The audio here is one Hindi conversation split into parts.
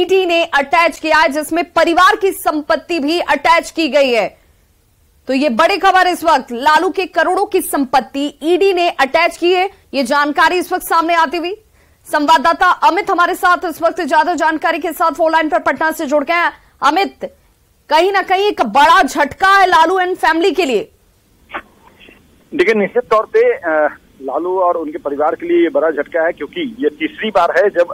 ईडी ने अटैच किया है, जिसमें परिवार की संपत्ति भी अटैच की गई है। तो ये बड़ी खबर इस वक्त, लालू के करोड़ों की संपत्ति ईडी ने अटैच की है। ये जानकारी इस वक्त सामने आती हुई संवाददाता अमित हमारे साथ इस वक्त ज्यादा जानकारी के साथ फोन लाइन पर पटना से जुड़ गए हैं। अमित, कहीं ना कहीं एक बड़ा झटका है लालू एंड फैमिली के लिए। देखिए, निश्चित तौर पे लालू और उनके परिवार के लिए ये बड़ा झटका है, क्योंकि ये तीसरी बार है जब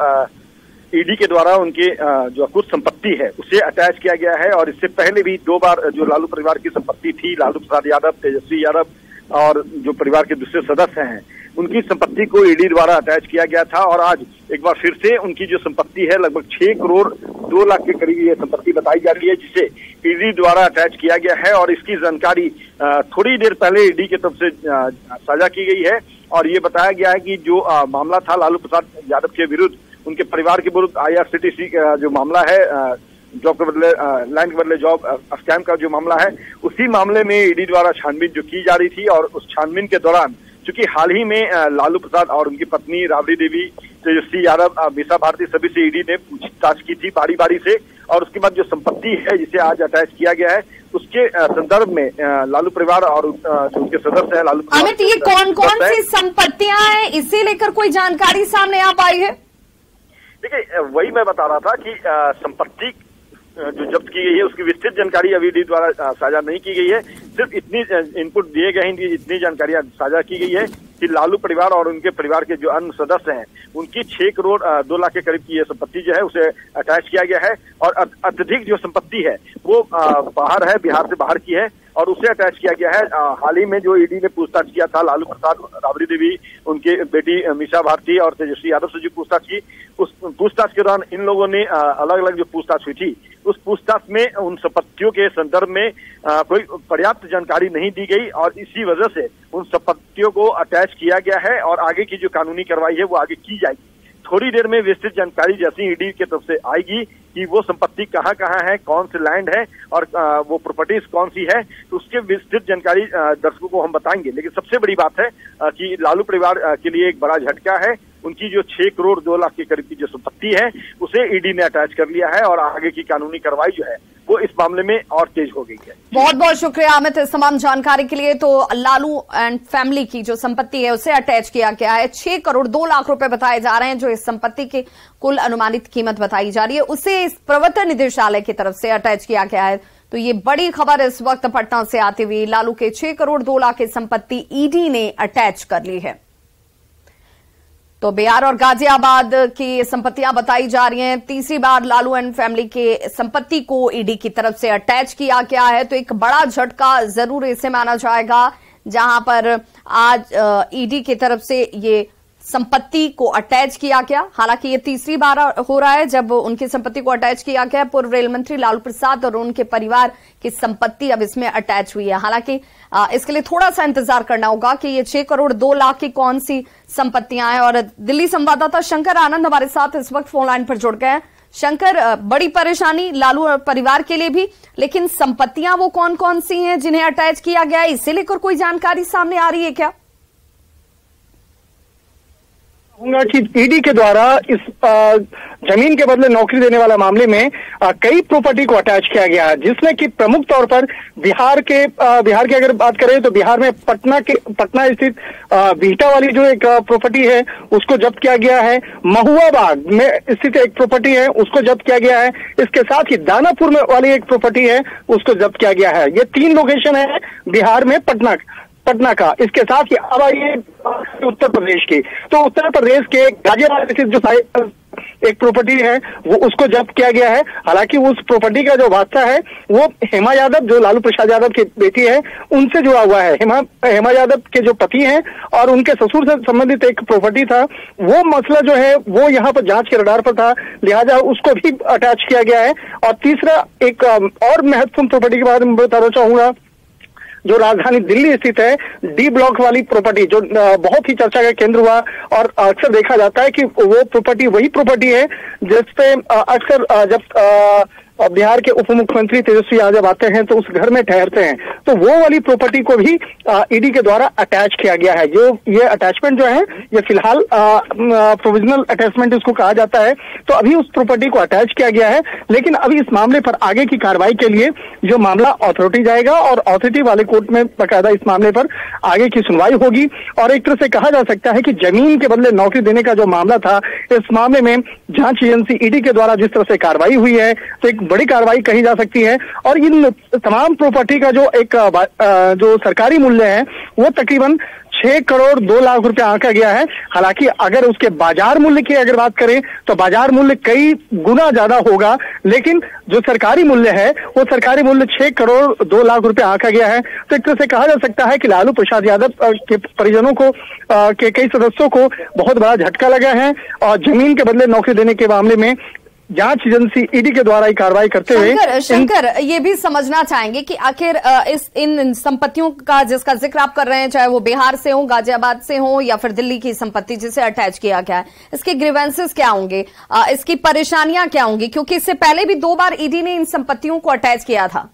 ईडी के द्वारा उनके जो कुछ संपत्ति है उसे अटैच किया गया है। और इससे पहले भी 2 बार जो लालू परिवार की संपत्ति थी, लालू प्रसाद यादव, तेजस्वी यादव और जो परिवार के दूसरे सदस्य हैं, उनकी संपत्ति को ईडी द्वारा अटैच किया गया था। और आज एक बार फिर से उनकी जो संपत्ति है, लगभग 6 करोड़ 2 लाख के करीब ये संपत्ति बताई जा रही है, जिसे ईडी द्वारा अटैच किया गया है। और इसकी जानकारी थोड़ी देर पहले ईडी की तरफ से साझा की गई है। और ये बताया गया है कि जो मामला था लालू प्रसाद यादव के विरुद्ध, उनके परिवार के विरुद्ध IRCTC का जो मामला है, जॉब के बदले लैंड के बदले जॉब स्कैम का जो मामला है, उसी मामले में ईडी द्वारा छानबीन जो की जा रही थी। और उस छानबीन के दौरान चूंकि हाल ही में लालू प्रसाद और उनकी पत्नी राबड़ी देवी, तेजस्वी यादव, मीसा भारती, सभी से ईडी ने पूछताछ की थी बारी बारी से। और उसके बाद जो संपत्ति है जिसे आज अटैच किया गया है, उसके संदर्भ में लालू परिवार और जो उनके सदस्य हैं लालू परिवार, अमित, ये कौन कौन सी संपत्तियां हैं, इसे लेकर कोई जानकारी सामने आ पाई है? देखिए, वही मैं बता रहा था कि संपत्ति जो जब्त की गई है उसकी विस्तृत जानकारी अभी ईडी द्वारा साझा नहीं की गई है। सिर्फ इतनी इनपुट दिए गए हैं, इतनी जानकारियां साझा की गई है कि लालू परिवार और उनके परिवार के जो अन्य सदस्य हैं, उनकी 6 करोड़ 2 लाख के करीब की ये संपत्ति जो है उसे अटैच किया गया है। और अत्यधिक जो संपत्ति है वो बाहर है, बिहार से बाहर की है, और उसे अटैच किया गया है। हाल ही में जो ईडी ने पूछताछ किया था लालू प्रसाद, राबड़ी देवी, उनके बेटी मीसा भारती और तेजस्वी यादव से जो पूछताछ की, उस पूछताछ के दौरान इन लोगों ने अलग अलग जो पूछताछ हुई थी, उस पूछताछ में उन संपत्तियों के संदर्भ में कोई पर्याप्त जानकारी नहीं दी गई। और इसी वजह से उन संपत्तियों को अटैच किया गया है। और आगे की जो कानूनी कार्रवाई है वो आगे की जाएगी। थोड़ी देर में विस्तृत जानकारी जैसी ईडी की तरफ से आएगी कि वो संपत्ति कहाँ कहाँ है, कौन से लैंड है और वो प्रॉपर्टीज कौन सी है, तो उसके विस्तृत जानकारी दर्शकों को हम बताएंगे। लेकिन सबसे बड़ी बात है कि लालू परिवार के लिए एक बड़ा झटका है। उनकी जो 6 करोड़ 2 लाख के करीब की जो संपत्ति है उसे ईडी ने अटैच कर लिया है। और आगे की कानूनी कार्रवाई जो है वो इस मामले में और तेज हो गई है। बहुत बहुत शुक्रिया अमित इस तमाम जानकारी के लिए। तो लालू एंड फैमिली की जो संपत्ति है उसे अटैच किया गया है। 6 करोड़ 2 लाख रुपए बताए जा रहे हैं, जो इस संपत्ति की कुल अनुमानित कीमत बताई जा रही है, उसे इस प्रवर्तन निदेशालय की तरफ से अटैच किया गया है। तो ये बड़ी खबर इस वक्त पटना से आती हुई, लालू के 6 करोड़ 2 लाख की संपत्ति ईडी ने अटैच कर ली है। तो बिहार और गाजियाबाद की संपत्तियां बताई जा रही हैं। तीसरी बार लालू एंड फैमिली के संपत्ति को ईडी की तरफ से अटैच किया गया है। तो एक बड़ा झटका जरूर इसे माना जाएगा, जहां पर आज ईडी की तरफ से ये संपत्ति को अटैच किया गया। हालांकि ये तीसरी बार हो रहा है जब उनकी संपत्ति को अटैच किया गया। पूर्व रेल मंत्री लालू प्रसाद और उनके परिवार की संपत्ति अब इसमें अटैच हुई है। हालांकि इसके लिए थोड़ा सा इंतजार करना होगा कि ये 6 करोड़ 2 लाख की कौन सी संपत्तियां हैं। और दिल्ली संवाददाता शंकर आनंद हमारे साथ इस वक्त फोन लाइन पर जुड़ गए हैं। शंकर, बड़ी परेशानी लालू परिवार के लिए भी, लेकिन संपत्तियां वो कौन कौन सी हैं जिन्हें अटैच किया गया है, इसे लेकर कोई जानकारी सामने आ रही है क्या? कि ईडी के द्वारा इस जमीन के बदले नौकरी देने वाला मामले में कई प्रॉपर्टी को अटैच किया गया है, जिसमें कि प्रमुख तौर पर बिहार की अगर बात करें तो बिहार में पटना स्थित बिहटा वाली जो एक प्रॉपर्टी है उसको जब्त किया गया है। महुआ बाग में स्थित एक प्रॉपर्टी है उसको जब्त किया गया है। इसके साथ ही दानापुर में वाली एक प्रॉपर्टी है उसको जब्त किया गया है। ये 3 लोकेशन है बिहार में पटना का। इसके साथ ही अब आइए उत्तर प्रदेश की, तो उत्तर प्रदेश के गाजियाबाद स्थित जो एक प्रॉपर्टी है वो उसको जब्त किया गया है। हालांकि उस प्रॉपर्टी का जो वास्ता है वो हेमा यादव, जो लालू प्रसाद यादव की बेटी है, उनसे जुड़ा हुआ है। हेमा यादव के जो पति हैं और उनके ससुर से संबंधित एक प्रॉपर्टी था, वो मसला जो है वो यहाँ पर जांच के रडार पर था, लिहाजा उसको भी अटैच किया गया है। और तीसरा एक और महत्वपूर्ण प्रॉपर्टी के बारे में बताना चाहूंगा, जो राजधानी दिल्ली स्थित है, डी ब्लॉक वाली प्रॉपर्टी, जो बहुत ही चर्चा का केंद्र हुआ। और अक्सर देखा जाता है कि वो प्रॉपर्टी वही प्रॉपर्टी है जिसपे अक्सर जब बिहार के उप मुख्यमंत्री तेजस्वी यादव आते हैं तो उस घर में ठहरते हैं, तो वो वाली प्रॉपर्टी को भी ईडी के द्वारा अटैच किया गया है। जो ये अटैचमेंट जो है ये फिलहाल प्रोविजनल अटैचमेंट इसको कहा जाता है, तो अभी उस प्रॉपर्टी को अटैच किया गया है। लेकिन अभी इस मामले पर आगे की कार्रवाई के लिए जो मामला अथॉरिटी जाएगा और अथॉरिटी वाले कोर्ट में बकायदा इस मामले पर आगे की सुनवाई होगी। और एक तरह से कहा जा सकता है कि जमीन के बदले नौकरी देने का जो मामला था, इस मामले में जांच एजेंसी ईडी के द्वारा जिस तरह से कार्रवाई हुई है तो एक बड़ी कार्रवाई कही जा सकती है। और इन तमाम प्रॉपर्टी का जो एक जो सरकारी मूल्य है वो तकरीबन 6 करोड़ 2 लाख रुपए आंका गया है। हालांकि अगर उसके बाजार मूल्य की अगर बात करें तो बाजार मूल्य कई गुना ज्यादा होगा, लेकिन जो सरकारी मूल्य है वो सरकारी मूल्य 6 करोड़ 2 लाख रुपए आंका गया है। तो एक तरह से कहा जा सकता है कि लालू प्रसाद यादव के परिजनों को के कई सदस्यों को बहुत बड़ा झटका लगा है और जमीन के बदले नौकरी देने के मामले में जांच एजेंसी ईडी के द्वारा कार्रवाई करते हुए शंकर ये भी समझना चाहेंगे कि आखिर इन संपत्तियों का जिसका जिक्र आप कर रहे हैं, चाहे वो बिहार से हो, गाजियाबाद से हो या फिर दिल्ली की संपत्ति जिसे अटैच किया गया है, इसके ग्रीवेंसेस क्या होंगे, इसकी परेशानियां क्या होंगी? क्योंकि इससे पहले भी 2 बार ईडी ने इन संपत्तियों को अटैच किया था।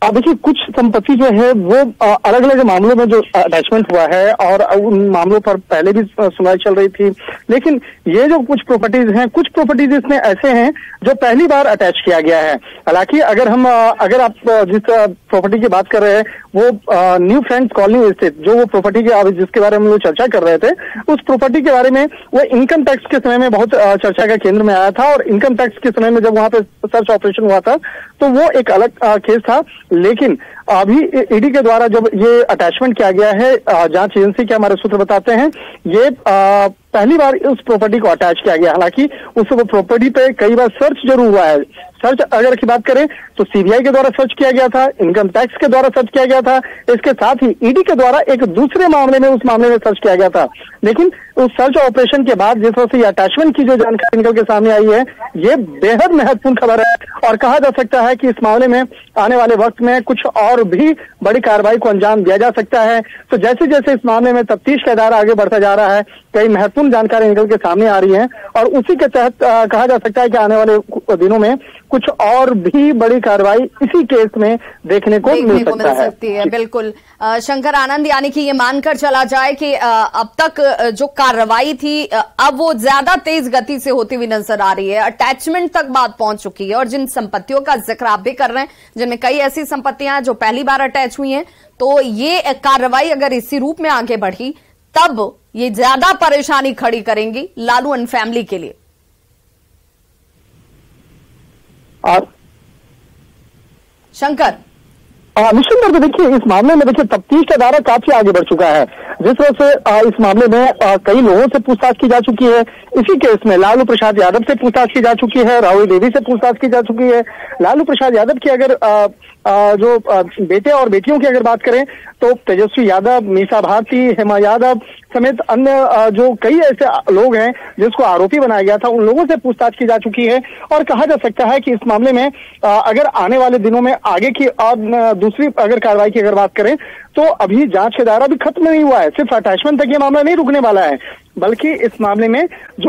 देखिए, कुछ संपत्ति जो है वो अलग अलग मामलों में जो अटैचमेंट हुआ है और उन मामलों पर पहले भी सुनवाई चल रही थी। लेकिन ये जो कुछ प्रॉपर्टीज हैं, कुछ प्रॉपर्टीज इसमें ऐसे हैं जो पहली बार अटैच किया गया है। हालांकि अगर आप जिस प्रॉपर्टी की बात कर रहे हैं वो न्यू फ्रेंड्स कॉलोनी स्थित जो वो प्रॉपर्टी की जिसके बारे में वो चर्चा कर रहे थे, उस प्रॉपर्टी के बारे में वो इनकम टैक्स के समय में बहुत चर्चा का केंद्र में आया था। और इनकम टैक्स के समय में जब वहां पे सर्च ऑपरेशन हुआ था तो वो एक अलग केस था। लेकिन अभी ईडी के द्वारा जब ये अटैचमेंट किया गया है, जांच एजेंसी के हमारे सूत्र बताते हैं ये पहली बार उस प्रॉपर्टी को अटैच किया गया। हालांकि उस प्रॉपर्टी पे कई बार सर्च जरूर हुआ है। सर्च अगर की बात करें तो सीबीआई के द्वारा सर्च किया गया था, इनकम टैक्स के द्वारा सर्च किया गया था, इसके साथ ही ईडी के द्वारा एक दूसरे मामले में उस मामले में सर्च किया गया था। लेकिन उस सर्च ऑपरेशन के बाद जिस तरह से अटैचमेंट की जो जानकारी निकल के सामने आई है, ये बेहद महत्वपूर्ण खबर है और कहा जा सकता है कि इस मामले में आने वाले वक्त में कुछ और भी बड़ी कार्रवाई को अंजाम दिया जा सकता है। तो जैसे जैसे इस मामले में तफ्तीश का दायरा आगे बढ़ता जा रहा है, कई महत्वपूर्ण जानकारी निकल के सामने आ रही है और उसी के तहत कहा जा सकता है कि आने वाले दिनों में कुछ और भी बड़ी कार्रवाई इसी केस में देखने को मिल सकती है। बिल्कुल शंकर आनंद, यानी कि ये मानकर चला जाए कि अब तक जो कार्रवाई थी अब वो ज्यादा तेज गति से होती हुई नजर आ रही है, अटैचमेंट तक बात पहुंच चुकी है। और जिन संपत्तियों का जिक्र आप भी कर रहे हैं जिनमें कई ऐसी संपत्तियां हैं जो पहली बार अटैच हुई हैं, तो ये कार्रवाई अगर इसी रूप में आगे बढ़ी तब ये ज्यादा परेशानी खड़ी करेंगी लालू एंड फैमिली के लिए। शंकर निश्चित तौर पर देखिए इस मामले में देखिए तफ्तीश का दायरा काफी आगे बढ़ चुका है। जिस तरह से इस मामले में कई लोगों से पूछताछ की जा चुकी है। इसी केस में लालू प्रसाद यादव से पूछताछ की जा चुकी है, राहुल देवी से पूछताछ की जा चुकी है। लालू प्रसाद यादव की अगर जो बेटे और बेटियों की अगर बात करें तो तेजस्वी यादव, मीसा भारती, हेमा यादव समेत अन्य जो कई ऐसे लोग हैं जिसको आरोपी बनाया गया था, उन लोगों से पूछताछ की जा चुकी है। और कहा जा सकता है कि इस मामले में अगर आने वाले दिनों में आगे की और दूसरी अगर कार्रवाई की अगर बात करें तो अभी जांच का दायरा भी खत्म नहीं हुआ है। सिर्फ अटैचमेंट तक ये मामला नहीं रुकने वाला है, बल्कि इस मामले में जो